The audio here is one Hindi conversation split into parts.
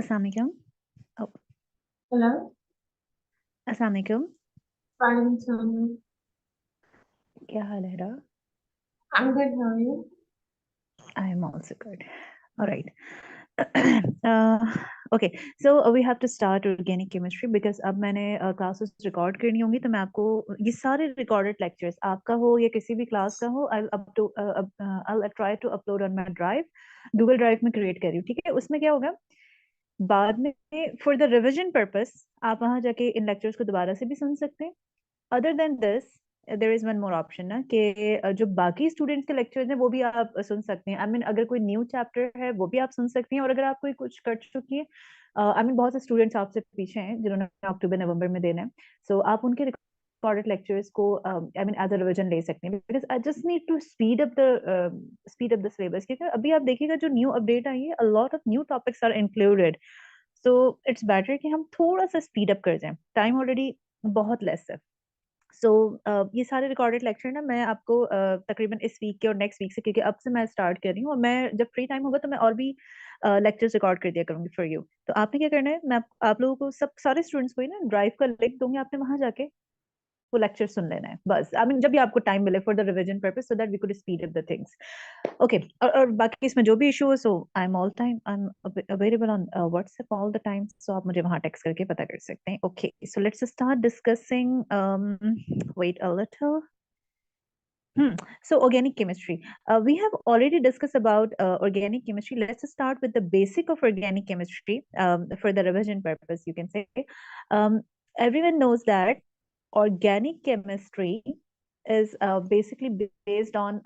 अस्सलाम वालेकुम। Oh, Hello, अस्सलाम वालेकुम। fine, Sonia. क्या हाल है रा? I'm good. How are you? I am also good. All right. Okay, so we have to start organic chemistry because अब मैंने classes record करनी होंगी, तो मैं आपको ये सारे recorded lectures आपका हो या किसी भी class का हो, I'll try to upload on my drive, Google Drive में create कर रही हूँ, ठीक है? उसमें क्या होगा, बाद में for the revision purpose आप वहाँ जाके इन lectures को दोबारा से भी सुन सकते हैं। Other than this there is one more option ना कि जो बाकी स्टूडेंट्स के लेक्चर्स हैं वो भी आप सुन सकते हैं। आई मीन अगर कोई न्यू चैप्टर है वो भी आप सुन सकती हैं, और अगर आप कोई कुछ कर चुकी है, आई मीन बहुत से स्टूडेंट्स आपसे पीछे हैं जिन्होंने अक्टूबर नवंबर में देना है, सो आप उनके रिकॉर्डेड लेक्चर्स को I mean as a revision ले सकते हैं, because I just need to speed up the syllabus, क्योंकि अभी आप देखिएगा जो न्यू अपडेट आई है, a lot of new topics are included, so it's better कि हम थोड़ा सा स्पीड अप कर जाएं, टाइम ऑलरेडी बहुत लेस है। सो ये सारे रिकॉर्डेड लेक्चर ना मैं आपको तकरीबन इस वीक के और नेक्स्ट वीक से, क्योंकि अब से मैं स्टार्ट कर रही हूँ और मैं जब फ्री टाइम होगा तो मैं और भी लेक्चर्स रिकॉर्ड कर दिया करूंगी फॉर यू। तो आपने क्या करना है, मैं आप लोगों को सब सारे स्टूडेंट्स को ही ना ड्राइव का लिंक दूंगी, आपने वहां जाके वो लेक्चर सुन लेना है बस। आई मीन जब भी आपको टाइम मिले for the revision purpose, so that we could speed up the things. Okay, और बाकी इसमें जो भी इशू हो, so I am available on WhatsApp all the time, so आप मुझे वहां टेक्स्ट करके पता कर सकते हैं। Okay, so let's start discussing, wait a little. So organic chemistry. We have already discussed about organic chemistry. Let's start with the basic of organic chemistry, for the revision purpose, you can say. Um, Everyone knows that organic chemistry is basically based on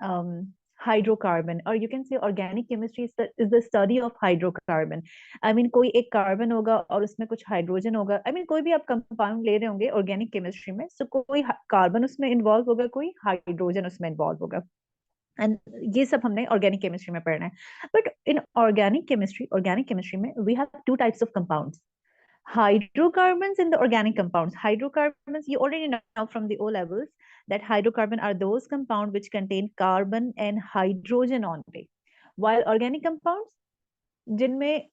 hydrocarbon, or you can say organic chemistry is the study of hydrocarbon. I mean कोई एक कार्बन होगा और उसमें कुछ हाइड्रोजन होगा। I mean कोई भी आप कंपाउंड ले रहे होंगे ऑर्गेनिक केमिस्ट्री में, सो कोई कार्बन उसमें इन्वॉल्व होगा, कोई हाइड्रोजन उसमें इन्वॉल्व होगा, एंड ये सब हमने ऑर्गेनिक केमिस्ट्री में पढ़ना है। बट इन ऑर्गेनिक केमिस्ट्री में we have two types of compounds, hydrocarbons and the organic compounds. Hydrocarbons, you already know from the O levels that hydrocarbon are those compounds which contain carbon and hydrogen only, while organic compounds जिनमें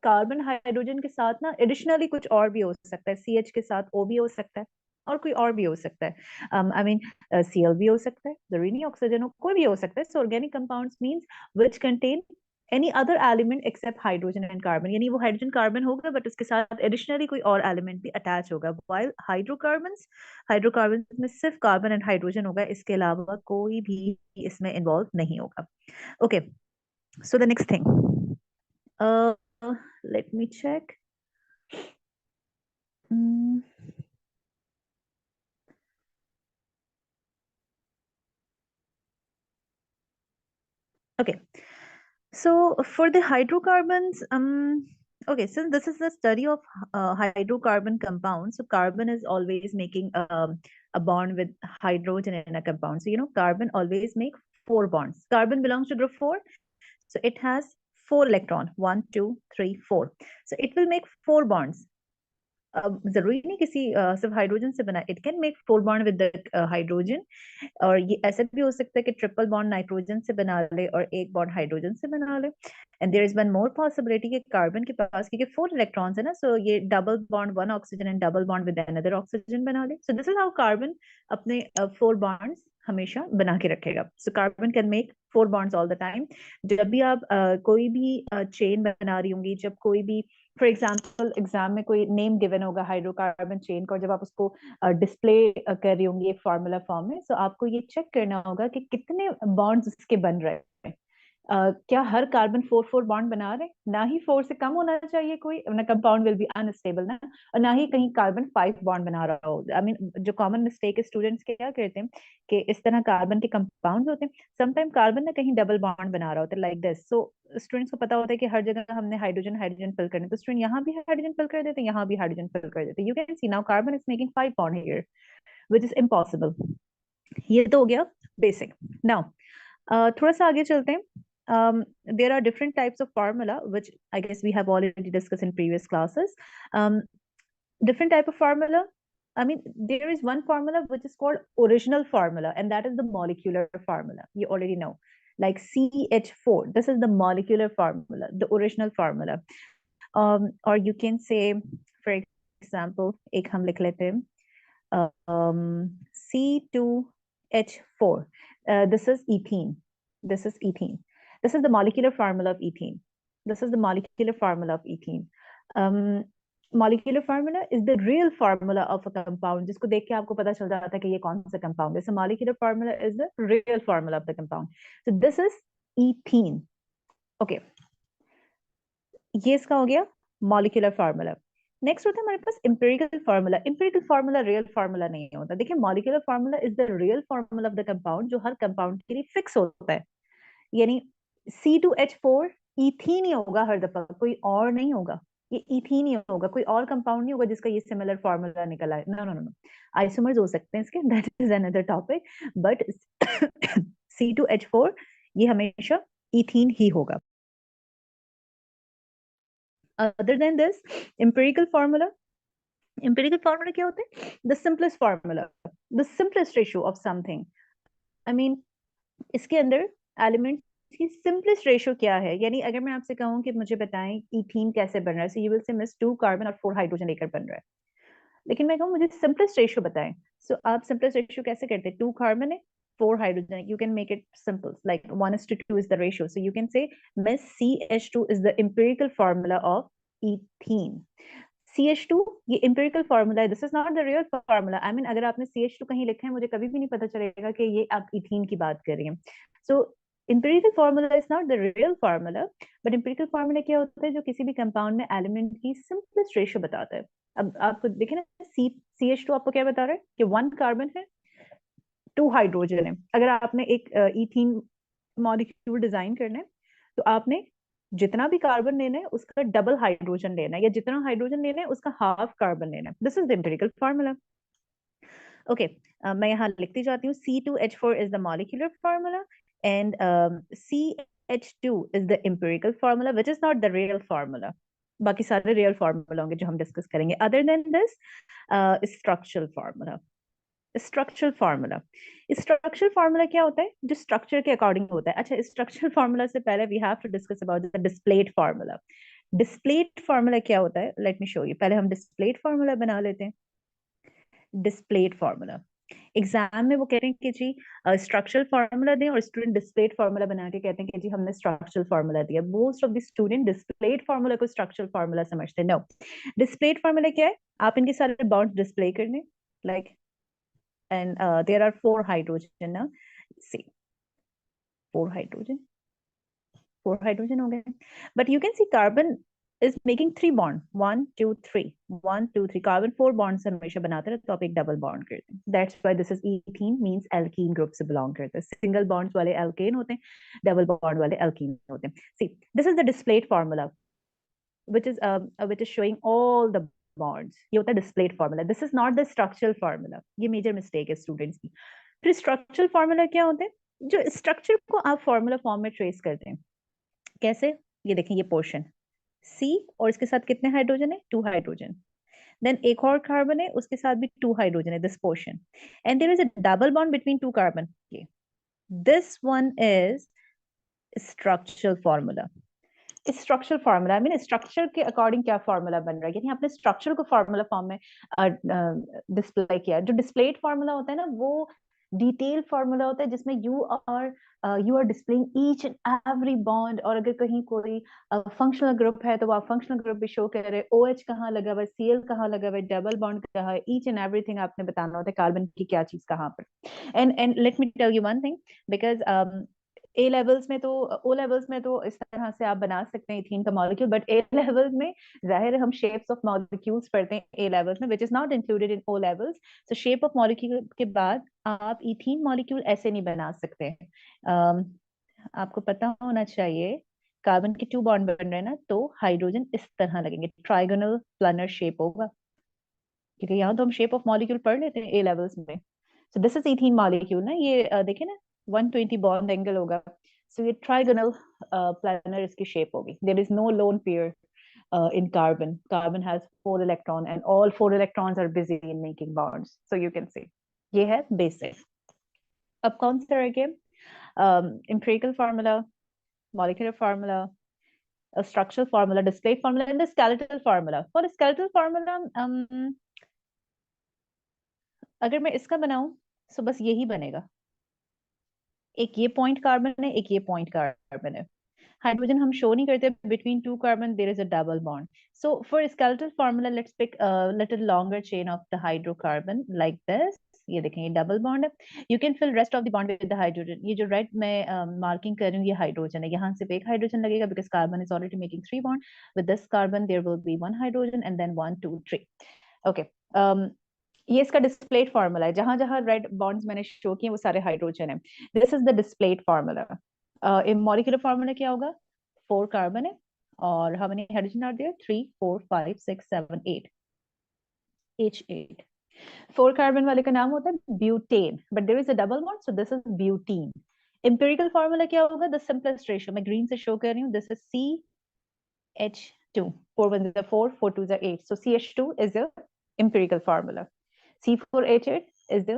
कार्बन हाइड्रोजन के साथ ना एडिशनली कुछ और भी हो सकता है, सी एच के साथ ओ भी हो सकता है, और कोई और भी हो सकता है, आई मीन सी एल भी हो सकता है, जरूरी ऑक्सीजन हो, कोई भी हो सकता है। So organic compounds means which contain any other element except hydrogen and carbon, यानी वो हाइड्रोजन कार्बन होगा बट उसके साथ एडिशनली कोई और एलिमेंट भी अटैच होगा। व्हाइल हाइड्रोकार्बन में सिर्फ कार्बन एंड हाइड्रोजन होगा, इसके अलावा कोई भी इसमें इन्वॉल्व नहीं होगा। Okay, so the next thing, let me check. Mm, okay, so for the hydrocarbons, okay, so this is the study of hydrocarbon compounds. So carbon is always making a bond with hydrogen in a compound. So you know, carbon always make four bonds. Carbon belongs to group 4, so it has 4 electron, 1 2 3 4, so it will make 4 bonds. अब जरूरी नहीं किसी सिर्फ हाइड्रोजन से बना, it can make 4 bond with the hydrogen, और ये ऐसा भी हो सकता है कि ट्रिपल बॉन्ड नाइट्रोजन से बना ले और एक बॉन्ड हाइड्रोजन से बना ले। And there is one more possibility कि कार्बन के पास, क्योंकि 4 इलेक्ट्रॉन्स है ना, सो ये double bond 1 oxygen and double bond with another oxygen बना ले। So this is how carbon अपने 4 बॉन्ड्स हमेशा बना के रखेगा। So carbon can make 4 bonds all the time. जब भी आप कोई भी चेन बना रही होंगी, जब कोई भी फॉर एग्जाम्पल एग्जाम में कोई नेम गिवन होगा हाइड्रोकार्बन चेन का, और जब आप उसको डिस्प्ले कर रही होंगी एक फॉर्मूला फॉर्म में, सो आपको ये चेक करना होगा कि कितने बॉन्ड्स इसके बन रहे हैं। क्या हर कार्बन 4 4 बॉन्ड बना रहे, ना ही 4 से कम होना चाहिए कोई, ना कंपाउंड विल बी अनस्टेबल ना, और ना ही कहीं कार्बन 5 बॉन्ड बना रहा हो। आई मीन जो कॉमन मिस्टेक स्टूडेंट्स क्या करते हैं कि इस तरह कार्बन के कंपाउंड होते हैं, समटाइम कार्बन ना कहीं डबल बॉन्ड बना रहा होता है लाइक दिस। सो स्टूडेंट्स को पता होता है कि हर जगह हमने हाइड्रोजन हाइड्रोजन फिल करना है, तो स्टूडेंट यहाँ भी हाइड्रोजन फिल कर देते हैं, यहाँ भी हाइड्रोजन फिल कर देते हैं। You can C now carbon is making 5 bond here, which is impossible. ये तो हो गया बेसिक। नाउ थोड़ा सा आगे चलते हैं। There are different types of formula, which I guess we have already discussed in previous classes. Different type of formula. I mean, there is one formula which is called original formula, and that is the molecular formula. You already know, like CH4. This is the molecular formula, the original formula. or you can say, for example, एक हम लिख लेते हैं C2H4. This is ethene. This is ethene. This is the molecular formula of ethene. This is the molecular formula of ethene. Molecular formula is the real formula of a compound, जिसको देख के आपको पता चल जाता है कि ये कौन सा compound है. So molecular formula is the real formula of the compound. So this is ethene. Okay. ये इसका हो गया मॉलिक्यूलर फार्मूला. नेक्स्ट होता है हमारे पास empirical formula. Empirical formula real formula नहीं होता. देखिए molecular formula is the real formula of the compound, जो हर कंपाउंड के लिए फिक्स होता है. यानी C2H4 इथीन ही होगा हर दफा, कोई और नहीं होगा. ये इथीन ही होगा, कोई और कंपाउंड नहीं होगा जिसका ये सिमिलर फार्मूला निकल आए. नो नो नो, आइसोमर्स हो सकते हैं इसके, that is another topic. But C2H4 ये हमेशा इथीन ही होगा. Other than this, empirical formula क्या होते हैं? The simplest formula, the simplest ratio of something. I mean, इसके अंदर एलिमेंट की सिंपलेस्ट रेशियो क्या है? यानी अगर मैं आपसे कहूँ कि मुझे बताएं इथीन कैसे बन रहा है, so you will say miss 2 carbon और 4 हाइड्रोजन लेकर बन रहा है. लेकिन मैं कहूँ मुझे सिंपलेस्ट रेशियो बताएं, so आप सिंपलेस्ट रेशियो कैसे करते हैं? 2 कार्बन है, 4 hydrogen. You can make it simple, like 1:2 is the ratio. So you can say miss CH2 is the empirical formula of ethene. CH2 ये empirical formula है. This is not the real formula. I mean अगर आपने CH2 कहीं लिखा है, मुझे कभी भी नहीं पता चलेगा कि ये आप इथीन की बात कर रही हैं. So empirical formula is not the real formula, but empirical formula क्या होता है? जो किसी भी कंपाउंड में एलिमेंट की सिंपलेस्ट रेशियो बताता है. अब आपको देखे ना, CH2 आपको क्या बता रहा है कि 1 कार्बन है, 2 हाइड्रोजन है. अगर आपने एक इथीन मॉलिक्यूल डिजाइन करना है, तो आपने जितना भी कार्बन लेना है उसका डबल हाइड्रोजन लेना है, या जितना हाइड्रोजन लेना है उसका हाफ कार्बन लेना है. This is the empirical formula. Okay, मैं यहाँ लिखती जाती हूँ. C2H4 is the molecular formula and CH2 is the empirical formula, which is not the real formula. बाकी सारे रियल फार्मूला होंगे जो हम डिस्कस करेंगे. Other than this, structural formula. Structural formula, structural formula क्या होता है? जो स्ट्रक्चर के अकॉर्डिंग होता है. अच्छा, स्ट्रक्चरल फार्मूला से पहले we have to discuss about the displayed formula. Displayed formula क्या होता है? Let me show you. पहले हम डिस्प्लेड फार्मूला बना लेते हैं. डिस्प्लेड फार्मूला एग्जाम में वो कह रहे हैं कि जी स्ट्रक्चरल फार्मूला दें, और स्टूडेंट डिस्प्लेड फार्मूला बना के कहते हैं कि जी हमने स्ट्रक्चरल फार्मूला दिया. Most of the student displayed formula को स्ट्रक्चरल फार्मूला समझते हैं. नो, डिस्प्लेड फार्मूला क्या है? आप इनके सारे बॉन्ड डिस्प्ले करने, like and there are 4 hydrogen now. See, 4 hydrogen हो गए. But you can see carbon is making 3 bond, 1 2 3 1 2 3. carbon 4 bonds हमेशा बनाते हैं, तो आप एक डबल बॉन्ड करते हैं. That's why this is ethene, means alkene group से belong करते हैं. सिंगल bonds वाले alkane होते हैं, डबल बॉन्ड वाले alkene होते हैं. See, this is the displayed formula which is showing all the bonds. ये होता है displayed formula. This is not the structural formula. ये major mistake है students की. फिर structural formula क्या होते हैं? जो structure को आप formula form में trace करते हैं. कैसे? ये देखें, ये portion C और इसके साथ कितने हाइड्रोजन है? 2 हाइड्रोजन. देन एक और कार्बन है, उसके साथ भी 2 हाइड्रोजन है, this portion. And there is a double bond between 2 carbon. This one is structural formula. Structural formula, I mean structure के अकॉर्डिंग क्या फार्मूला बन रहा है, यानी आपने स्ट्रक्चर को फार्मूला फॉर्म में डिस्प्ले किया. जो डिस्प्लेड फार्मूला होता है ना, वो डिटेल फार्मूला होता है जिसमें you are displaying each and every bond. और अगर कहीं कोई फंक्शनल ग्रुप है तो वो आप फंक्शनल ग्रुप भी शो कर रहे हैं. OH कहाँ लगा हुआ है, Cl कहाँ लगा हुआ है, डबल बॉन्ड कहाँ है, ईच एंड एवरीथिंग आपने बताना होता है. कार्बन की क्या चीज कहाँ पर. And let me tell you one thing, because A levels में तो, ओ लेवल्स में तो इस तरह से आप बना सकते हैं इथीन का मॉलिक्यूल, बट ए लेवल्स में जाहिर है हम शेप्स ऑफ मॉलिक्यूल्स पढ़ते हैं ए लेवल्स में, which is not included in O levels. So shape of molecule के बाद आप इथीन मॉलिक्यूल ऐसे नहीं बना सकते. आपको पता होना चाहिए, कार्बन के 2 बॉन्ड बन रहे हैं ना, तो हाइड्रोजन इस तरह लगेंगे, ट्राइगोनल प्लानर शेप होगा, क्योंकि यहाँ तो हम शेप ऑफ मॉलिक्यूल पढ़ लेते हैं ए लेवल्स में. सो दिस इज इथीन मॉलिक्यूल ना, ये देखे ना 120 बॉन्ड एंगल होगा. सो ये ट्राइगोनल प्लानर इसकी शेप होगी. There is no lone pair in carbon has 4 electron and all 4 electrons are busy in making bonds. So you can see ये है basic. अब कौन सा रह गया? Empirical formula, molecular formula, structural formula, displayed formula, and the skeletal formula. For skeletal formula, अगर मैं इसका बनाऊं तो बस यही बनेगा, एक ये पॉइंट कार्बन है, एक ये पॉइंट कार्बन है। हाइड्रोजन हम शो नहीं करते, between two carbon there is a double bond. So for skeletal formula let's pick a little longer chain of the hydrocarbon like this। ये देखें, ये डबल बॉन्ड है। You can fill rest of the bond with the hydrogen. ये जो रेड मैं मार्किंग कर रही हूँ, ये हाइड्रोजन है, यहाँ सिर्फ एक हाइड्रोजन लगेगा because carbon is already making three bond. With this carbon there will be one hydrogen and then one two three. Okay, ये इसका डिस्प्लेड फार्मूला है, जहां जहां रेड बॉन्ड्स मैंने शो किए वो सारे हाइड्रोजन है। This is the displayed formula. Molecular formula क्या होगा? फोर कार्बन है और how many hydrogen are there? 3 4 5 6 7 8 H8। Four carbon वाले का नाम होता है butane, but there is a double bond, so this is butene. Empirical formula क्या होगा? द सिंपलेस्ट रेशियो, मैं ग्रीन से शो कर रही हूँ, this is CH2। 4 1 is 4, 4 2 is 8, so CH2 is the empirical formula। C4H8 is the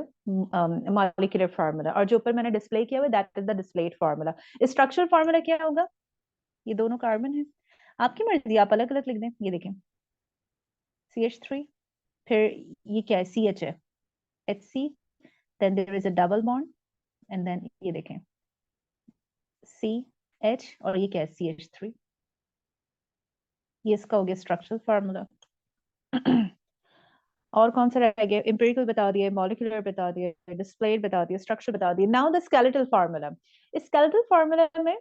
molecular formula, और जो ऊपर मैंने डिस्प्ले किया हुआ that is the displayed formula. Structural formula क्या होगा? ये दोनों कार्बन है, आपकी मर्जी, आप अलग अलग लिख दें। ये देखें, CH3, फिर ये क्या है? CH है, HC, then there is a double bond, and then ये देखें CH, और ये क्या है? CH3। ये इसका हो गया स्ट्रक्चरल फार्मूला। और कौन सा रह गया? एम्पिरिकल बता दिए, मॉलिक्यूलर बता दिए, डिस्प्लेड बता दिए, स्ट्रक्चर बता दिए। Now the skeletal formula. Skeletal formula में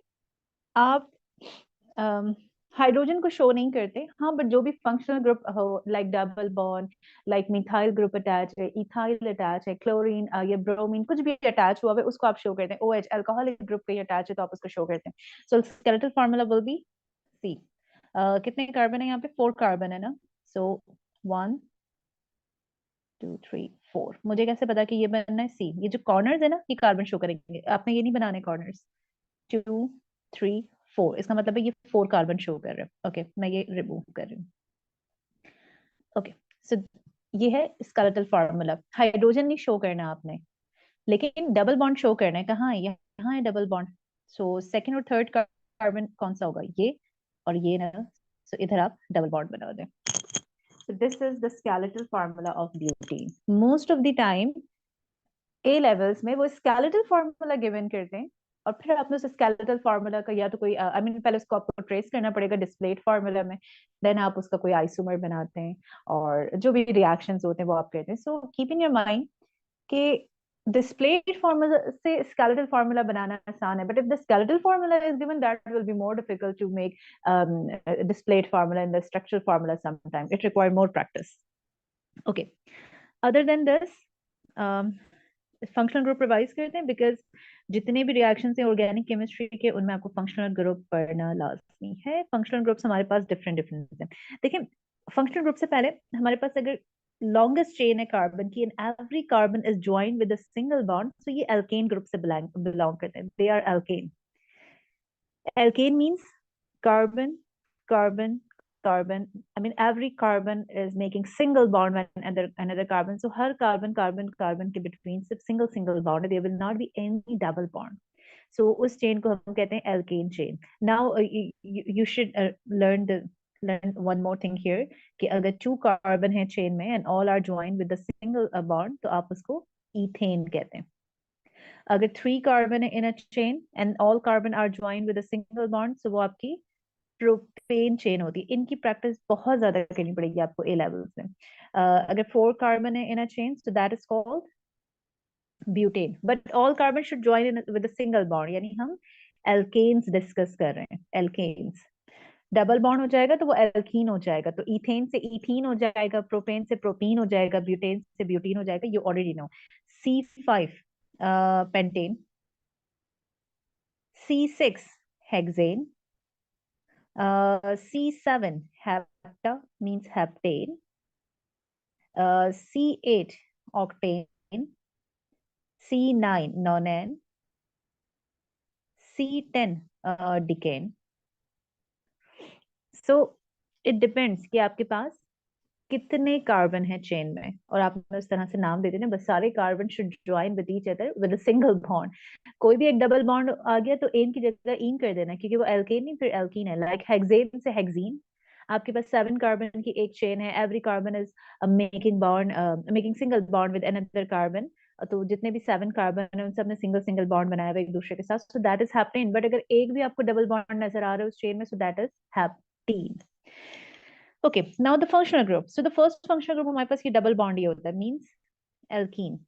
आप हाइड्रोजन को शो नहीं करते, हाँ, बट जो भी फंक्शनल ग्रुप हो, like double bond, like methyl group attach है, इथाइल अटैच है, क्लोरीन या ब्रोमीन, कुछ भी अटैच हुआ है उसको आप शो करते हैं। OH अल्कोहलिक ग्रुप कहीं अटैच है तो आप उसको शो करते हैं। So skeletal formula will be C। कितने कार्बन है यहाँ पे? फोर कार्बन है ना, सो 1 2 3 4। मुझे कैसे पता कि ये बनना है? C। ये जो कॉर्नर्स है ना, ये कार्बन शो करेंगे, आपने ये नहीं बनाने कॉर्नर्स। 2 3 4, इसका मतलब है ये फोर कार्बन शो कर रहे हैं। ओके, मैं ये रिमूव कर रही हूँ। ओके, सो ये है स्केलेटल फार्मूला। हाइड्रोजन नहीं शो करना आपने, लेकिन डबल बॉन्ड शो करना है। कहाँ है? यहाँ है डबल बॉन्ड। सो सेकंड और थर्ड कार्बन कौन सा होगा? ये और ये ना, सो इधर आप डबल बॉन्ड बना दें। So this is the skeletal formula of butene. Most of the time A levels में वो स्केलेटल फार्मूला गिवन करते हैं, और फिर आपने उस स्केलेटल फार्मूला का या तो कोई आई मीन पहले उसको आपको ट्रेस करना पड़ेगा डिस्प्लेड फार्मूला में, देन आप उसका कोई आइसोमर बनाते हैं और जो भी रिएक्शंस होते हैं वो आप करते हैं। So keep in your mind कि डिस्प्लेड फार्मूला से स्केलेटल फार्मूला बनाना आसान है, but if the skeletal formula is given that will be more difficult to make displayed formula in the structural formula. Sometime it require more practice. Okay, other than this functional group revise करते हैं, बिकॉज जितने भी रिएक्शन है ऑर्गेनिक केमिस्ट्री के, उनमें आपको फंक्शनल ग्रुप पढ़ना लाजमी है। फंक्शनल ग्रुप्स हमारे पास डिफरेंट डिफरेंट हैं। देखिए, फंक्शनल ग्रुप से पहले हमारे पास अगर लॉन्गेस्ट चेन है कार्बन की, and every carbon is joined with a single bond, so ये एल्केन ग्रुप से बिलोंग करते हैं। They are alkane. Alkane means carbon, carbon, carbon. I mean, every carbon is making single bond with another carbon. So, her carbon, carbon, carbon के between सिर्फ single bond. There will not be any double bond. So, उस chain को हम कहते हैं alkane chain. Now, you should learn one more thing here कि अगर two carbon है chain में and all are joined with a single bond, तो आप उसको ethane कहते हैं। अगर थ्री कार्बन है in a chain and all carbon are joined with a single bond, so वो आपकी प्रोपेन चेन होती है। इनकी प्रैक्टिस बहुत ज्यादा करनी पड़ेगी आपको ए लेवल्स में। अगर फोर कार्बन है in a chain, so that is called butane, but all carbon should join in with a single bond, यानी हम एल्केन्स डिस्कस कर रहे हैं। एल्केन्स डबल बॉन्ड हो जाएगा तो वो एल्कीन हो जाएगा, तो इथेन से इथीन हो जाएगा, प्रोपेन से प्रोपीन हो जाएगा, ब्यूटेन से ब्यूटीन हो जाएगा। You already know. C5 pentane, C6 hexane, C7 hepta means heptane, C8 octane, C9 nonane, C10 decane. So it depends कि आपके पास कितने कार्बन है चेन में, और आपने उस तरह से नाम दे देना, बस सारे carbon should join with each other with a single bond. कोई भी एक डबल बॉन्ड आ गया तो एन की जगह ईन कर देना, क्योंकि वो एल्केन नहीं फिर एल्कीन है। लाइक हेक्सेन से हेक्सीन, आपके पास 7 कार्बन की एक चेन है, every carbon is making single bond with another carbon. तो जितने भी 7 कार्बन है उन सब ने सिंगल सिंगल बॉन्ड बनाया हुआ एक दूसरे के साथ, सो दैट इज हैप्टेन। बट अगर एक भी आपको डबल बॉन्ड नजर आ रहा है उस चेन में, so that is heptane. Okay, now the functional group. So the first functional group हमारे पास ये डबल बॉन्ड ही होता है, means alkene.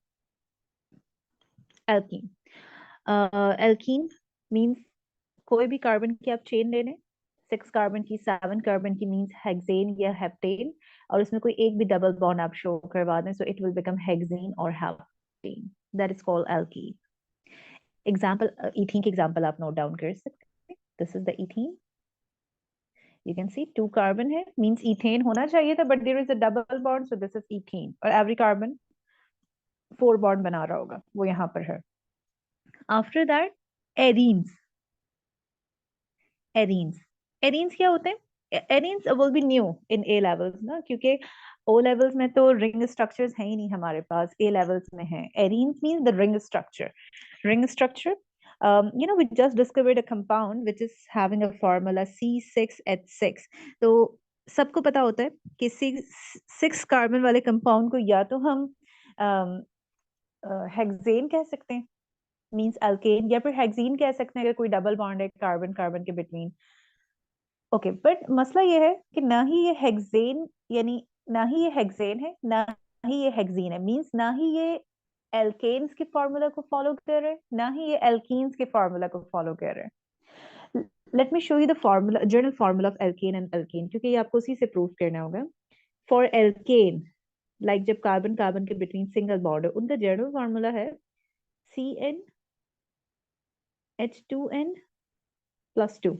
Alkene alkene means कोई भी कार्बन की आप चेन ले लें, 6 कार्बन की, 7 कार्बन की, मींस हेक्सेन या हेप्टेन, और उसमें कोई एक भी डबल बॉन्ड आप शो करवा दें, so it will become hexane और heptane, that is called alkene. Example, ethene की एग्जाम्पल आप नोट डाउन कर सकते हैं। This is the ethene, you can see 2 carbon है, मींस इथेन होना चाहिए था, but there is a double bond, so this is ethene. और एवरी कार्बन 4 बॉन्ड बना रहा होगा, वो यहाँ पर है। After that arenes. Arenes arenes क्या होते हैं? Arenes will be new in A levels ना, क्योंकि ओ लेवल्स में तो रिंग स्ट्रक्चर्स है ही नहीं हमारे पास, ए लेवल्स में है। Arenes means the ring structure. Ring structure. We just discovered a compound which is having a formula C6H6. तो सबको पता होता है कि 6 कार्बन वाले कंपाउंड को या तो हम हेक्सेन कह सकते हैं, मींस अल्केन, या फिर हेक्सीन कह सकते हैं अगर कोई डबल बॉन्ड है कार्बन कार्बन के बिटवीन। ओके, बट मसला ये है कि ना ही ये हेक्सेन, यानी ना ही ये हेक्सेन है, ना ही ये हेक्सीन है, मींस ना ही ये एल्केन्स के फॉर्मूला को फॉलो कर रहे हैं, ना ही ये एल्कीन्स के फॉर्मूला को फॉलो कर रहे हैं। Late me show you the formula, general formula of alkene and alkene, क्योंकि ये आपको उसी से प्रूव करना होगा। फॉर एल्केन, लाइक जब कार्बन कार्बन के बिटवीन सिंगल बॉन्ड है, उनका जनरल फॉर्मूला है CnH2n+2।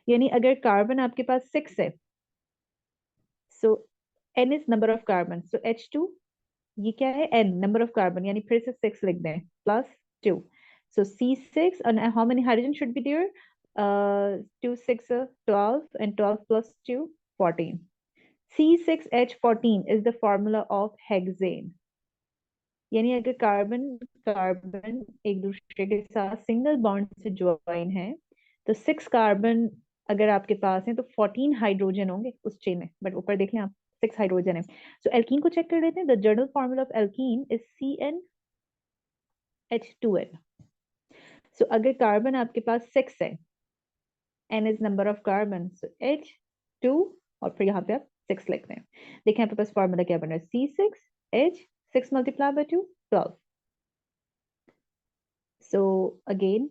यानी अगर कार्बन आपके पास 6 है, सो n is number of carbon, so H2, ये क्या है, n नंबर ऑफ कार्बन, यानी फिर से 6 लिख दें +2, सो C6, and how many hydrogen should be there? 2 6 12, and 12 plus 2 14. C6H14 is the formula of hexane। यानी अगर कार्बन कार्बन एक दूसरे के साथ सिंगल बॉन्ड से ज्वाइन है, तो 6 कार्बन अगर आपके पास है तो 14 हाइड्रोजन होंगे उस चेन में, बट ऊपर देखें आप 6 हाइड्रोजन है। सो एल्कीन को चेक कर लेते हैं। The general formula of alkene is CnH2n। सो अगर कार्बन आपके पास 6 है, n is number of carbon, so H2, और फिर यहाँ पे आप 6 लिखते हैं। देखें आपके पास फॉर्मूला क्या बन रहा है, C6H, 6 multiply by 2 12। So again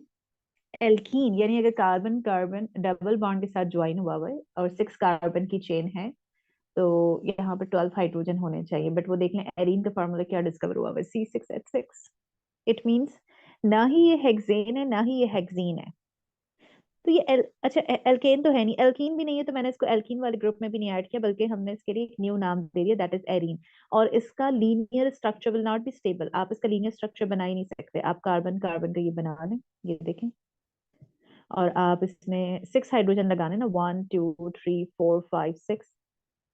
alkene, यानी अगर कार्बन कार्बन डबल बॉन्ड के साथ ज्वाइन हुआ हुआ है और 6 कार्बन की चेन है, तो यहाँ पर 12 हाइड्रोजन होने चाहिए। बट वो देख लें एरीन का फॉर्मूला क्या डिस्कवर हुआ हुआ है, C6H6। इट मींस ना ही ये हेक्सेन है, ना ही ये हेक्सीन है। तो ये अच्छा एल्केन तो है नहीं, एल्कीन भी नहीं है, तो मैंने इसको एल्कीन वाले ग्रुप में भी नहीं ऐड किया, बल्कि हमने इसके लिए एक न्यू नाम दे दिया, दैट इज एरीन। और इसका linear structure will not be stable, आप इसका लीनियर स्ट्रक्चर बना ही नहीं सकते। आप कार्बन कार्बन का ये बना लें, ये देखें, और आप इसमें 6 हाइड्रोजन लगाने ना, 1 2 3 4 5 6,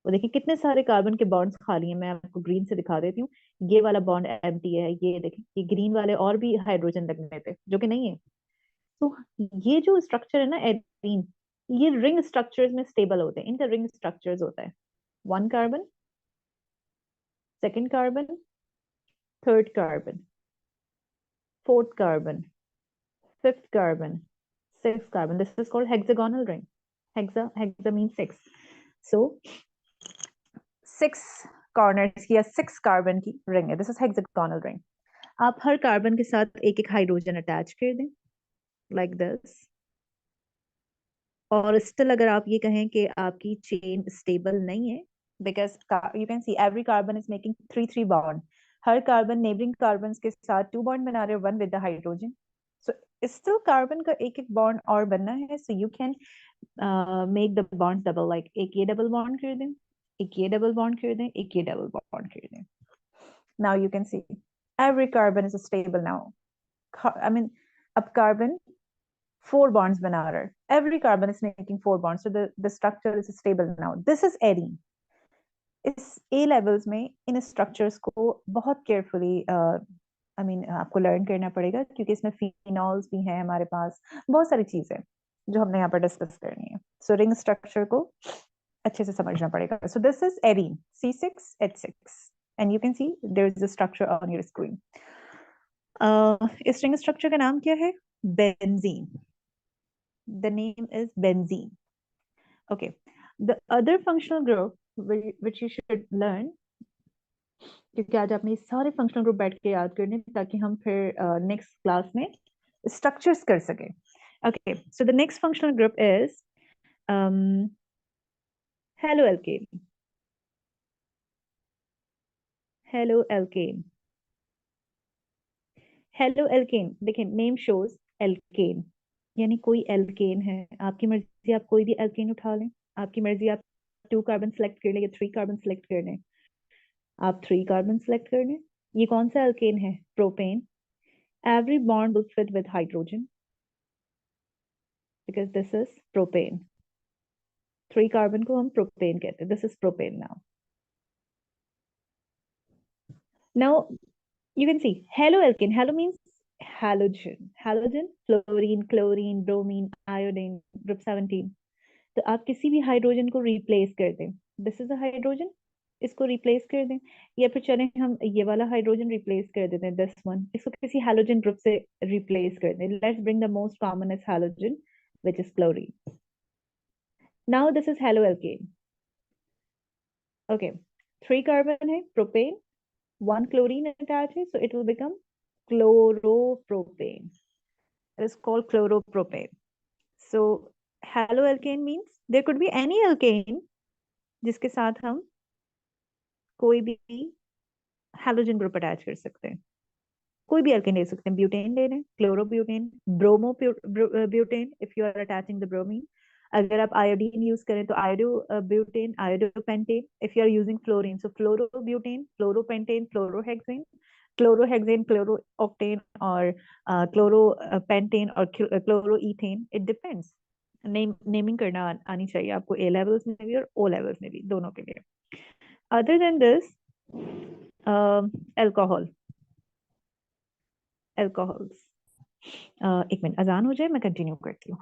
वो देखिए कितने सारे कार्बन के बॉन्ड्स खाली हैं। मैं आपको ग्रीन से दिखा देती हूँ, ये वाला बॉन्ड एम्प्टी है, ये देखें, ये ग्रीन वाले और भी हाइड्रोजन लगने थे जो कि नहीं है। तो ये जो स्ट्रक्चर है ना एरीन, ये रिंग स्ट्रक्चर्स में स्टेबल होते हैं, इनका रिंग स्ट्रक्चर्स होता है 1 carbon, 2nd carbon, 3rd carbon, 4th carbon, 5th carbon, 6th carbon. This is called hexagonal ring. Hexa mean 6। So 6 corners की या 6 कार्बन की रिंग है, दिस इज हेक्सागोनल रिंग। आप हर कार्बन के साथ एक एक हाइड्रोजन अटैच कर दें लाइक दिस, और स्टिल अगर आप ये कहें कि आपकी चेन स्टेबल नहीं है, because you can see every carbon is making 3 3 bond, her carbon neighbouring carbon के साथ 2 बॉन्ड बना रहे हैं, 1 with the hydrogen, so still carbon का एक एक बॉन्ड और बनना है। So you can make the bond double, like एक ये डबल बॉन्ड कर दें, एक ये डबल बॉन्ड कर दें, एक ये डबल बॉन्ड कर दें। Now you can C every carbon is stable now. I mean, अब carbon 4 bonds बना रहा है, every carbon is making 4 bonds, so the structure is stable now. This is arene. इस ए लेवल्स में इन स्ट्रक्चर्स को बहुत केयरफुली आपको लर्न करना पड़ेगा, क्योंकि इसमें फिनॉल्स भी हैं हमारे पास, बहुत सारी चीजें जो हमने यहाँ पर डिस्कस करनी है। सो रिंग स्ट्रक्चर को अच्छे से समझना पड़ेगा। So this is arene C6H6 and you can see there is a structure on your screen. इस रिंग स्ट्रक्चर का नाम क्या है? Benzene. The name is benzene. Okay. The other functional group which you should learn, क्योंकि आज आपने सारे फंक्शनल ग्रुप बैठ के याद करने, ताकि हम फिर नेक्स्ट क्लास में स्ट्रक्चर्स कर सके। Okay, so the next functional group is halo alkane. Halo alkane. Halo alkane, देखिए नेम शोज एल्केन, यानी कोई एल्केन है। आपकी मर्जी, आप कोई भी एल्केन उठा लें। आपकी मर्जी, आप 2 कार्बन सेलेक्ट कर लें या 3 कार्बन सेलेक्ट कर लें। आप 3 कार्बन सेलेक्ट कर लें। ये कौन सा एल्केन है? Propane. Every bond will fit with hydrogen because this is propane. 3 carbon को हम propane कहते हैं. This is propane now. Now you can see halo alkane. Halo means halogen. Halogen, fluorine, chlorine, bromine, iodine, group 17. तो आप किसी भी हाइड्रोजन को रिप्लेस कर दें। दिस इज अ हाइड्रोजन, इसको रिप्लेस कर दें, या फिर चलें हम ये वाला हाइड्रोजन रिप्लेस कर देते हैं, दिस वन, इसको किसी हैलोजन ग्रुप से रिप्लेस कर दें। Let's bring the most commonest halogen which is chlorine. Now this is halo alkane. Okay, 3 carbon है, प्रोपेन, 1 क्लोरीन अटैच है, सो it will become chloropropane. It is called chloropropane. So haloalkane means there could be any alkane जिसके साथ हम कोई भी हैलोजन ग्रुप अटैच कर सकते हैं। कोई भी अल्केन ले सकते हैं, ब्यूटेन ले लें, chlorobutane, bromo butane if you are attaching the bromine. अगर आप आयोडीन यूज करें तो iodo butane, iodopentane. If you are using fluorine, so fluorobutane, fluoropentane, fluorohexane, chlorohexane, chloro octane, और क्लोरोपेंटेन और क्लोरोईथेन। It depends. नेमिंग करना आनी चाहिए आपको, ए लेवल्स में भी और ओ लेवल्स में भी, दोनों के लिए। Other than this, alcohol, alcohols. एक मिनट, अजान हो जाए, मैं कंटिन्यू करती हूँ।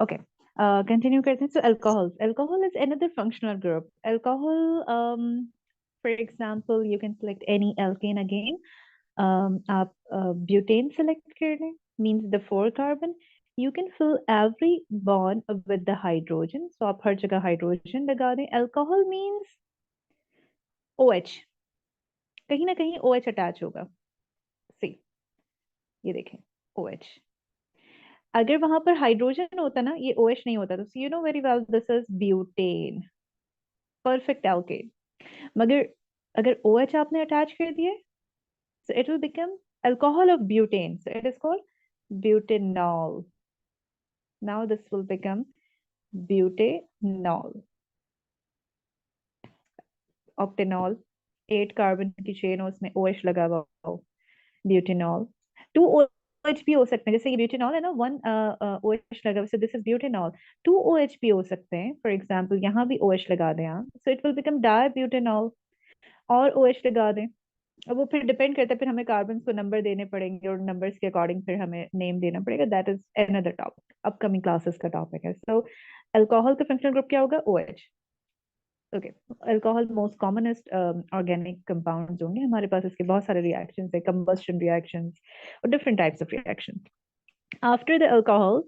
ओके, कंटिन्यू करते हैं। So alcohols, alcohol is another functional group. Alcohol, for example you can select any alkane again. आप ब्यूटेन सेलेक्ट कर लें, means the 4 carbon. You can fill every bond with the hydrogen, so आप हर जगह हाइड्रोजन लगा दें। अल्कोहल मींस OH, कहीं ना कहीं OH अटैच होगा। सी, ये देखें, OH। अगर वहां पर हाइड्रोजन होता ना, ये OH नहीं होता, तो you know very well this is butane, perfect alkane. मगर अगर OH आपने अटैच कर दिए, so it will become alcohol of butane, so it is called butanol. Now this will become butanol, octanol, 8 carbon की चेन हो, उसमें OH लगा हुआ हो, ब्यूटेनॉल। 2 OH भी हो सकते हैं, जैसे ये ब्यूटेनॉल है ना, 1 OH लगा हुआ, सो दिस इज ब्यूटेनॉल। 2 OH भी हो सकते हैं, फॉर एग्जाम्पल यहाँ भी OH लगा दें आप, so it will become di butanol. और OH लगा दें, अब वो फिर डिपेंड करता है, फिर हमें कार्बन को नंबर देने पड़ेंगे और नंबर्स के अकॉर्डिंग फिर हमें नेम देना पड़ेगा, that is another topic, upcoming classes का टॉपिक है। सो अल्कोहल का फंक्शनल ग्रुप क्या होगा? OH। Okay, alcohol most commonest organic compounds होंगे हमारे पास, इसके बहुत सारे रिएक्शंस है, कंबस्शन रिएक्शंस और different types of reactions. After the alcohol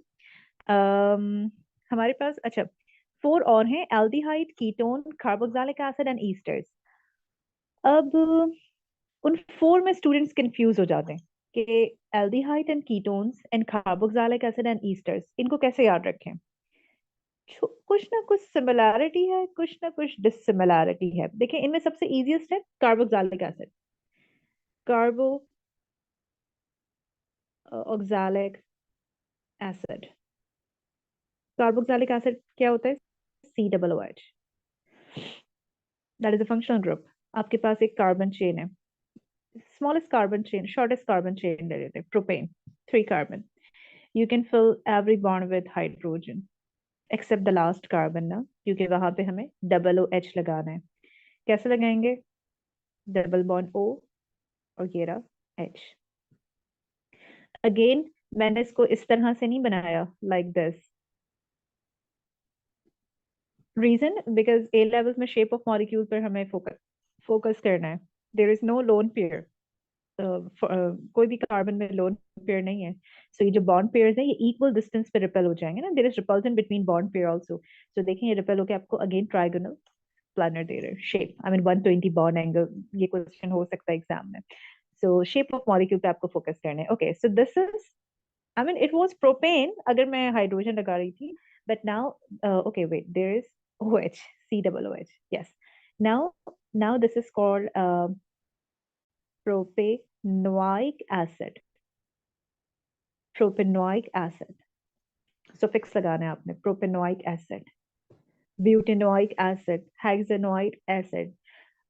हमारे पास, अच्छा, 4 और हैं, aldehyde, ketone, carboxylic acid and esters. अब उन 4 में स्टूडेंट्स कंफ्यूज हो जाते हैं कि aldehyde and ketones and carboxylic acid and esters, इनको कैसे याद रखें? कुछ ना कुछ सिमिलैरिटी है, कुछ ना कुछ डिससिमिलैरिटी है। देखिए, इनमें सबसे इजीएस्ट है carboxylic acid. Carbo oxalic acid, carboxylic acid क्या होता है? COOH, that is a functional group. आपके पास एक कार्बन चेन है, smallest carbon chain, shortest carbon chain ले लेते हैं, propane, 3 carbon. You can fill every bond with hydrogen except the last carbon ना, क्योंकि वहां पे हमें OOH लगाना है। कैसे लगाएंगे? डबल बॉन्ड O और ये रहा H। अगेन, मैंने इसको इस तरह से नहीं बनाया, like this. Reason, because A levels में शेप ऑफ मॉलिक्यूल पर हमें फोकस फोकस करना है। There is no lone pair, कोई भी कार्बन में लोन पेयर नहीं है। सो ये जो बॉन्ड पेयर्स हैं, ये इक्वल डिस्टेंस पे रिपेल हो जाएंगे ना, there is repulsion between bond pair also. So देखें, ये रिपेल होकर आपको अगेन ट्राइगोनल प्लानर दे रहे हैं shape, I mean 120 bond angle, ये क्वेश्चन हो सकता है एग्जाम में। सो शेप ऑफ मॉलिक्यूल पे आपको फोकस करना है। Okay, so this is, I mean it was propane अगर मैं हाइड्रोजन लगा रही थी, but now, okay wait, there is OH, COOH, yes, now now this is called propanoic acid, propanoic acid. Suffix लगाना है आपने, propanoic acid, butanoic acid, hexanoic acid,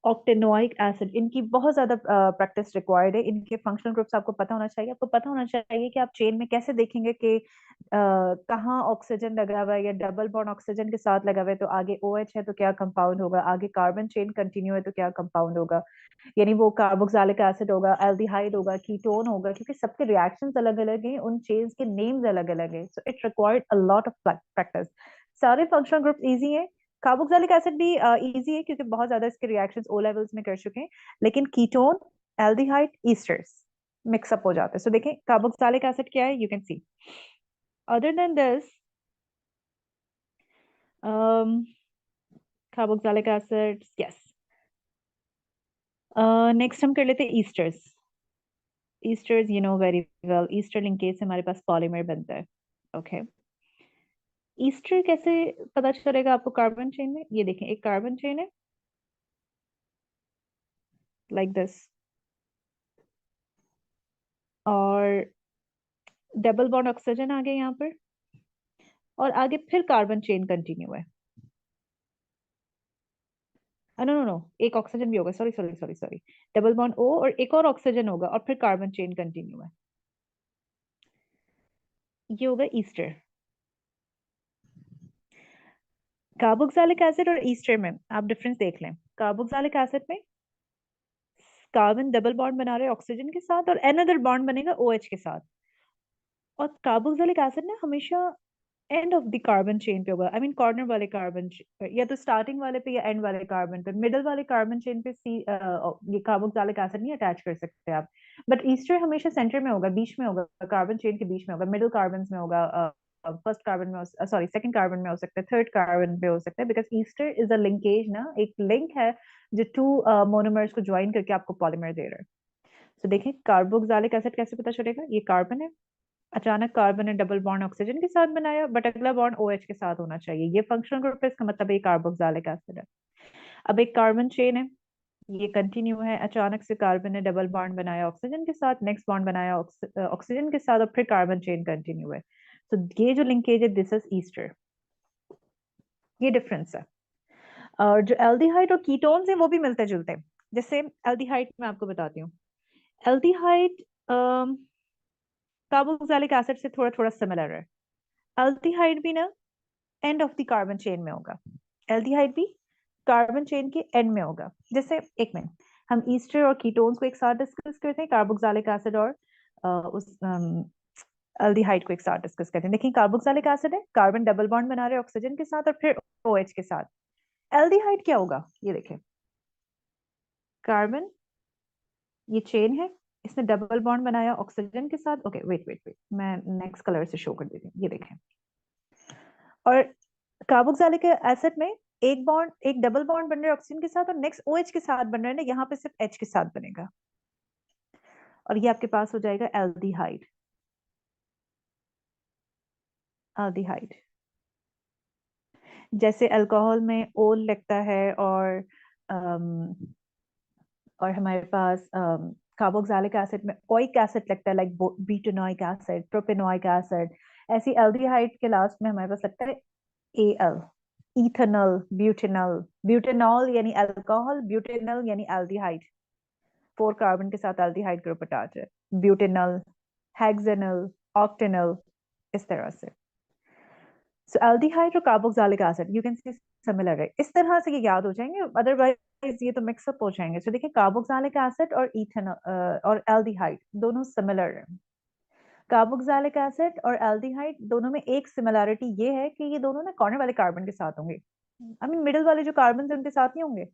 octanoic acid. इनकी बहुत ज्यादा प्रैक्टिस रिक्वायर्ड है। इनके फंक्शनल ग्रुप्स आपको पता होना चाहिए। आपको पता होना चाहिए कि आप चेन में कैसे देखेंगे कि कहाँ ऑक्सीजन लगा हुआ है, या डबल बॉन्ड ऑक्सीजन के साथ लगा हुआ है तो आगे OH है तो क्या कंपाउंड होगा, आगे कार्बन चेन कंटिन्यू है तो क्या कंपाउंड होगा, यानी वो कार्बोक्सिलिक एसिड होगा, एल्डिहाइड होगा, कीटोन होगा, क्योंकि सबके रिएक्शंस अलग अलग हैं, उन चेन्स के नेम्स अलग अलग हैं। So it required a lot of practice. सारे फंक्शनल ग्रुप्स इजी हैं। कार्बोक्सिलिक एसिड भी इजी है क्योंकि बहुत ज्यादा इसके रिएक्शंस O लेवल्स में कर चुके हैं, लेकिन कीटोन, एल्डिहाइड, ईस्टर्स मिक्सअप हो जाते हैं। सो देखें, कार्बोक्सिलिक एसिड क्या है, you can C. Other than this, carboxylic acid, yes. Next हम कर लेते हैं esters. Esters, you know very well, Easter linkage से हमारे पास पॉलीमर बनता है। ओके, ईस्टर कैसे पता चलेगा आपको कार्बन चेन में? ये देखें, एक कार्बन चेन है लाइक दिस, और डबल बॉन्ड ऑक्सीजन आ गया यहाँ पर, और आगे फिर कार्बन चेन कंटिन्यू है। नो नो नो, एक ऑक्सीजन भी होगा, sorry sorry sorry sorry, double bond O और एक और ऑक्सीजन होगा और फिर कार्बन चेन कंटिन्यू है। ये होगा ईस्टर। कार्बोक्सिलिक एसिड और ईस्टर में आप डिफरेंस देख लें। कार्बोक्सिलिक एसिड में कार्बन डबल बॉन्ड बना रहे हैं ऑक्सीजन के साथ और अनदर बॉन्ड बनेगा OH के साथ। और कार्बोक्सिलिक एसिड ना हमेशा end of the carbon chain पे होगा, आई मीन कॉर्नर वाले कार्बन, या तो स्टार्टिंग वाले पे या एंड वाले कार्बन पे। मिडल वाले कार्बन चेन पे ये कार्बोक्सिलिक एसिड नहीं अटैच कर सकते आप। बट ईस्टर हमेशा सेंटर में होगा, बीच में होगा, कार्बन चेन के बीच में होगा, मिडिल कार्बन में होगा, फर्स्ट कार्बन में, सॉरी सेकंड कार्बन में हो सकता है, थर्ड कार्बन पे हो सकता है, because Easter is a linkage ना, एक लिंक है जो 2 मोनोमर्स को ज्वाइन करके आपको पॉलीमर दे रहा है। तो देखें, कार्बोक्सिलिक एसिड कैसे पता चलेगा? ये कार्बन है, अचानक कार्बन ने डबल बॉन्ड ऑक्सीजन के साथ बनाया, बट अगला बॉन्ड OH के साथ होना चाहिए, ये फंक्शनल ग्रुप है, इसका मतलब ये कार्बोक्सिलिक एसिड है। अब एक कार्बन चेन है, ये कंटिन्यू है, अचानक से कार्बन ने डबल बॉन्ड बनाया ऑक्सीजन के साथ, नेक्स्ट बॉन्ड बनाया ऑक्सीजन के साथ, और फिर कार्बन चेन कंटिन्यू है। तो ये जो लिंकेज है, दिस इज ईस्टर। ये डिफरेंस है। और जो एल्डिहाइड और कीटोन्स हैं वो भी मिलते जुलते हैं। जैसे एल्डिहाइड मैं आपको बताती हूँ। एल्डिहाइड कार्बोक्सिलिक एसिड से थोड़ा थोड़ा सिमिलर है। एल्डिहाइड भी ना end of the carbon chain में होगा। एल्डिहाइड भी कार्बन चेन के एंड में होगा। जैसे एक मिनट, हम ईस्टर और कीटोन्स को एक साथ डिस्कस करते हैं, कार्बोक्सिलिक एसिड और उस एल्डिहाइड को एक साथ डिस्कस करते हैं। देखिए कार्बोक्सिलिक एसिड है, कार्बन डबल बॉन्ड बना रहे हैं ऑक्सीजन के साथ और फिर OH के साथ। एल्डिहाइड क्या होगा, ये देखें, कार्बन, ये चेन है, इसने डबल बॉन्ड बनाया ऑक्सीजन के साथ। ओके वेट वेट वेट, मैं नेक्स्ट कलर से शो कर देती हूँ, ये देखें। और कार्बोक्सिलिक एसिड में एक बॉन्ड, एक डबल बॉन्ड बन रहा है ऑक्सीजन के साथ और नेक्स्ट OH के साथ बन रहा है ना, यहाँ पे सिर्फ H के साथ बनेगा और ये आपके पास हो जाएगा एल्डिहाइड। एल्डिहाइड जैसे अल्कोहल में ओल लगता है अम, और हमारे पास कार्बोक्सिलिक एसिड में ओइक एसिड लगता है, like butanoic acid, propanoic acid. ऐसी एल्डिहाइड के लास्ट में हमारे पास लगता है AL, इथेनॉल, ब्यूटेनॉल। ब्यूटेनॉल यानी अल्कोहल, ब्यूटेनॉल यानी एल्डिहाइड। 4 कार्बन के साथ एल्डिहाइड ग्रुप अटैच है। ब्यूटेनॉल, हेक्सेनॉल, ऑक्टेनॉल, इस तरह से। सो एल्डिहाइड और carboxylic acid you can see similar है, इस तरह से ये याद हो जाएंगे, अदरवाइज ये तो मिक्सअप हो जाएंगे। सो देखिए कार्बोक्सिलिक एसिड और इथेनॉल और एल्डिहाइड दोनों सिमिलर है। कार्बोक्सिलिक एसिड और एल्डिहाइड दोनों में एक सिमिलरिटी ये है कि ये दोनों ना कॉर्नर वाले कार्बन के साथ होंगे। आई मीन मिडिल वाले जो कार्बन है उनके साथ नहीं होंगे,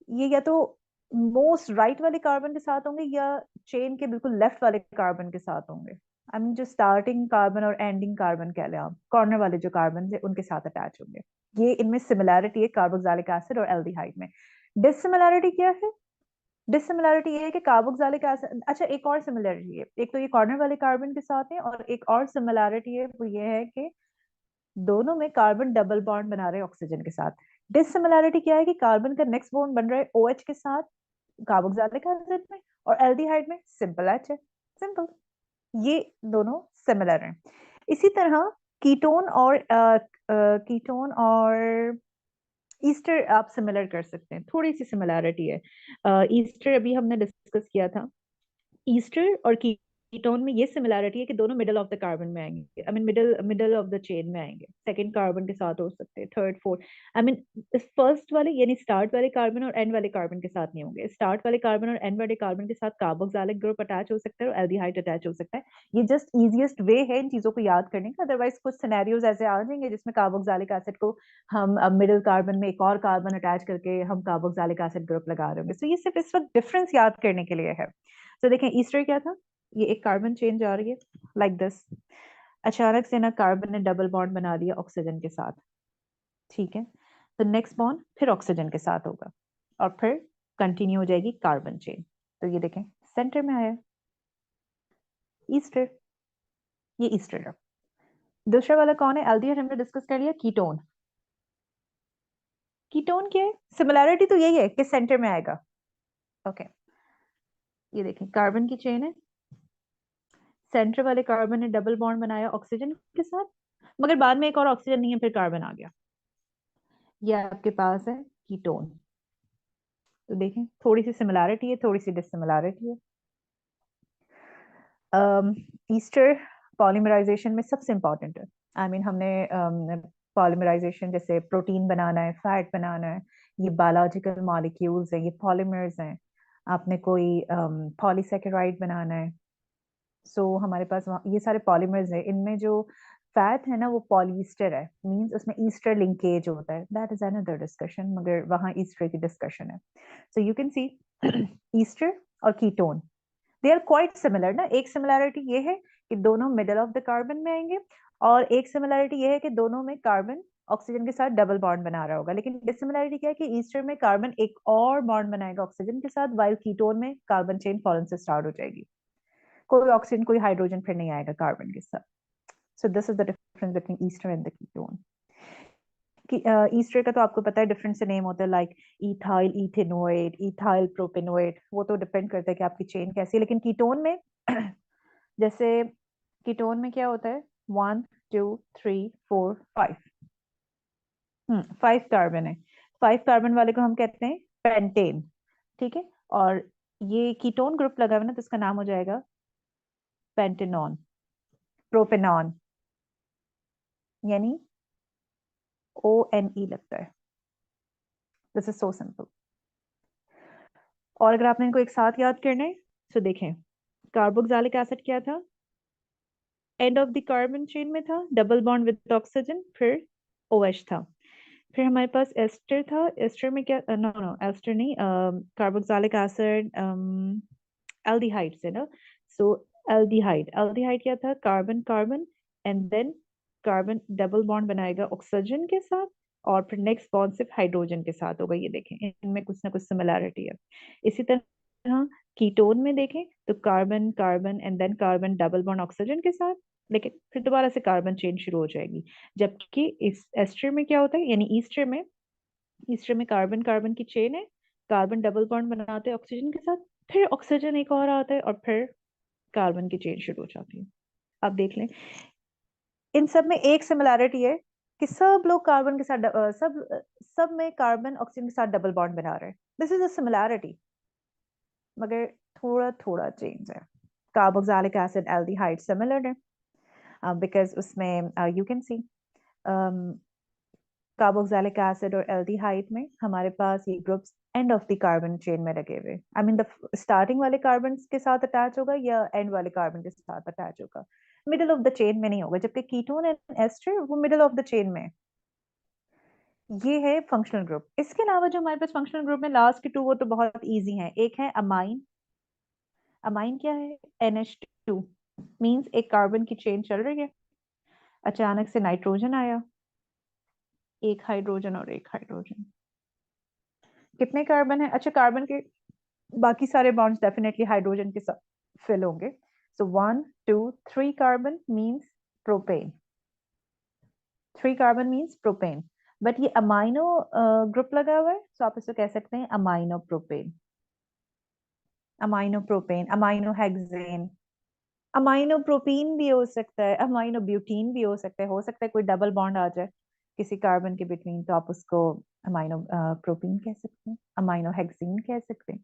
ये या तो मोस्ट राइट वाले कार्बन के साथ होंगे या चेन के बिल्कुल लेफ्ट वाले कार्बन के साथ होंगे। आई मीन जो स्टार्टिंग कार्बन और एंडिंग कार्बन कह लें आप, कॉर्नर वाले जो कार्बन है उनके साथ अटैच होंगे। ये इनमें सिमिलैरिटी है कार्बोक्सिलिक एसिड और एल्डिहाइड में। डिसिमिलैरिटी क्या है? डिसिमिलैरिटी ये है कि कार्बोक्सिलिक एसिड, अच्छा एक और सिमिलरिटी है, एक तो ये कॉर्नर वाले कार्बन के साथ है और एक और सिमिलरिटी है वो ये है कि दोनों में कार्बन डबल बॉन्ड बना रहे हैं ऑक्सीजन के साथ। डिसिमिलरिटी क्या है कि कार्बन का नेक्स्ट बॉन्ड बन रहा है OH के साथ कार्बोक्सिलिक एसिड में और एल्डिहाइड में सिंपल H है। सिंपल, ये दोनों सिमिलर हैं। इसी तरह कीटोन और कीटोन और ईस्टर आप सिमिलर कर सकते हैं, थोड़ी सी सिमिलरिटी है। ईस्टर अभी हमने डिस्कस किया था। ईस्टर और कीटोन में ये सिमिलरिटी है कि दोनों मिडिल ऑफ द कार्बन में आएंगे, I mean middle middle of the chain में आएंगे, सेकंड कार्बन के साथ हो सकते हैं, third fourth. I mean first वाले यानी स्टार्ट वाले कार्बन और एंड वाले कार्बन के साथ नहीं होंगे। स्टार्ट वाले कार्बन और एंड वाले कार्बन के साथ कार्बोक्सिलिक ग्रुप अटैच हो सकता है और एल्डिहाइड अटैच हो सकता है। ये जस्ट इजीएस्ट वे है इन चीजों को याद करने का, अदरवाइज कुछ सिनेरियोज ऐसे आ जाएंगे जिसमें कार्बोक्सिलिक एसिड को हम मिडिल कार्बन में एक और कार्बन अटैच करके हम कार्बोक्सिलिक एसिड ग्रुप लगा रहे होंगे। तो ये सिर्फ इस वक्त डिफरेंस याद करने के लिए है। तो देखें ईस्टर क्या था, ये एक कार्बन चेन जा रही है लाइक दिस, अचानक से ना कार्बन ने डबल बॉन्ड बना दिया ऑक्सीजन के साथ, ठीक है, तो नेक्स्ट बॉन्ड फिर ऑक्सीजन के साथ होगा और फिर कंटिन्यू हो जाएगी कार्बन चेन। तो ये देखें सेंटर में आया ईस्टर, ये ईस्टर है। दूसरा वाला कौन है? एल्डिहाइड हमने डिस्कस कर लिया। कीटोन, कीटोन क्या है? सिमिलैरिटी तो यही है कि सेंटर में आएगा। ओके ये देखें कार्बन की चेन है, सेंटर वाले कार्बन ने डबल बॉन्ड बनाया ऑक्सीजन के साथ, मगर बाद में एक और ऑक्सीजन नहीं है, फिर कार्बन आ गया। ये आपके पास है कीटोन। तो देखें थोड़ी सी सिमिलैरिटी है, थोड़ी सी डिससिमिलैरिटी है। ईस्टर पॉलीमराइजेशन में सबसे इंपॉर्टेंट है। आई मीन हमने पॉलीमराइजेशन जैसे प्रोटीन बनाना है, फैट बनाना है, ये बायोलॉजिकल मॉलिक्यूल्स हैं, ये पॉलीमर्स हैं। आपने कोई पॉलीसेकेराइड बनाना है, सो हमारे पास ये सारे पॉलीमर्स हैं। इनमें जो फैट है ना वो पॉलीस्टर है, मींस उसमें ईस्टर लिंकेज होता है, दैट इज अनदर डिस्कशन, मगर वहाँ ईस्टर की डिस्कशन है। So you can see ester और ketone they are quite similar ना। एक सिमिलैरिटी ये है कि दोनों मिडल ऑफ द कार्बन में आएंगे और एक सिमिलैरिटी ये है कि दोनों में कार्बन ऑक्सीजन के साथ डबल बॉन्ड बना रहा होगा। लेकिन डिसिमिलैरिटी क्या है कि ईस्टर में कार्बन एक और बॉन्ड बनाएगा ऑक्सीजन के साथ, वाइल कीटोन में कार्बन चेन फॉरन से स्टार्ट हो जाएगी, कोई ऑक्सीजन कोई हाइड्रोजन फिर नहीं आएगा कार्बन के साथ। सो this is the difference between Easter and the ketone. Easter का तो आपको पता है डिफरेंट से नेम होता है, like ethyl ethanoate, ethyl propanoate, वो तो डिपेंड करता है कि आपकी चेन कैसी है। लेकिन कीटोन में जैसे कीटोन में क्या होता है, 1 2 3 4 5, 5 कार्बन है, 5 कार्बन वाले को हम कहते हैं पेंटेन। ठीक है, और ये कीटोन ग्रुप लगा हुआ है ना, तो इसका नाम हो जाएगा पेंटेनॉन, प्रोपेनॉन, यानी ONE लगता है। This is so simple. और अगर आपने इनको एक साथ याद करना है तो देखें, कार्बोक्सिलिक एसिड क्या था, end of the carbon chain में था, डबल बॉन्ड विद ऑक्सीजन, फिर OH था। फिर हमारे पास एस्टर था, एस्टर में क्या, नो नो एस्टर नहीं, कार्बोक्सिलिक एसिड एल्डिहाइड से ना, सो एल्डिहाइड, एल्डिहाइड क्या था, carbon carbon, and then carbon double bond बनाएगा ऑक्सीजन के साथ, और फिर नेक्स्ट बॉन्ड सिर्फ हाइड्रोजन के साथ होगा। ये देखें, इनमें कुछ ना कुछ सिमिलैरिटी है। इसी तरह कीटोन में देखें तो carbon carbon and then carbon double bond oxygen के साथ, लेकिन फिर दोबारा से कार्बन चेन शुरू हो जाएगी। जबकि इस एस्टर में क्या होता है, यानी ईस्टर में, ईस्टर में कार्बन कार्बन की चेन है, कार्बन डबल बॉन्ड बनाते हैं ऑक्सीजन के साथ, फिर ऑक्सीजन एक और आता है, और फिर कार्बन की चेन शुरू हो जाती है। आप देख लें, इन सब में एक सिमिलैरिटी है कि सब लोग कार्बन के साथ सब में कार्बन ऑक्सीजन के साथ डबल बॉन्ड बना रहे हैं। दिस इज अ सिमिलैरिटी, मगर थोड़ा थोड़ा चेंज है। कार्बोक्सिलिक एसिड एल्डिहाइड सिमिलर है, बिकॉज उसमें you can C carboxylic acid और एल्डिहाइड में हमारे पास ये groups end of the carbon chain में लगे हुए, आई मीन द स्टार्टिंग वाले कार्बन के साथ अटैच होगा या एंड वाले कार्बन के साथ अटैच होगा, मिडिल ऑफ द चेन में नहीं होगा। जबकि कीटोन एंड एस्टर वो मिडिल ऑफ द चेन में है। ये है फंक्शनल ग्रुप। इसके अलावा जो हमारे पास फंक्शनल ग्रुप में लास्ट के 2 वो तो बहुत इजी हैं। एक है अमाइन। अमाइन क्या है, NH2, मींस एक कार्बन की चेन चल रही है, अचानक से नाइट्रोजन आया, एक हाइड्रोजन और एक हाइड्रोजन। कितने कार्बन है, अच्छा कार्बन के बाकी सारे बॉन्ड्स डेफिनेटली हाइड्रोजन के साथ फिल होंगे। सो 1 2 3 carbon means propane, 3 carbon means propane. But ये अमाइनो ग्रुप लगा हुआ है, तो आप इसको कह सकते हैं amino propane, amino propane, amino hexane, amino propene भी हो सकता है, अमाइनो ब्यूटीन भी हो सकता है कोई डबल बॉन्ड आ जाए किसी कार्बन के बिटवीन, तो आप उसको अमाइनो प्रोपीन कह सकते हैं, अमाइनो हेक्सेन कह सकते हैं।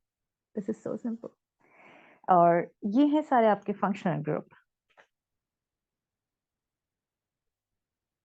This is so simple. और ये हैं सारे आपके फंक्शनल ग्रुप।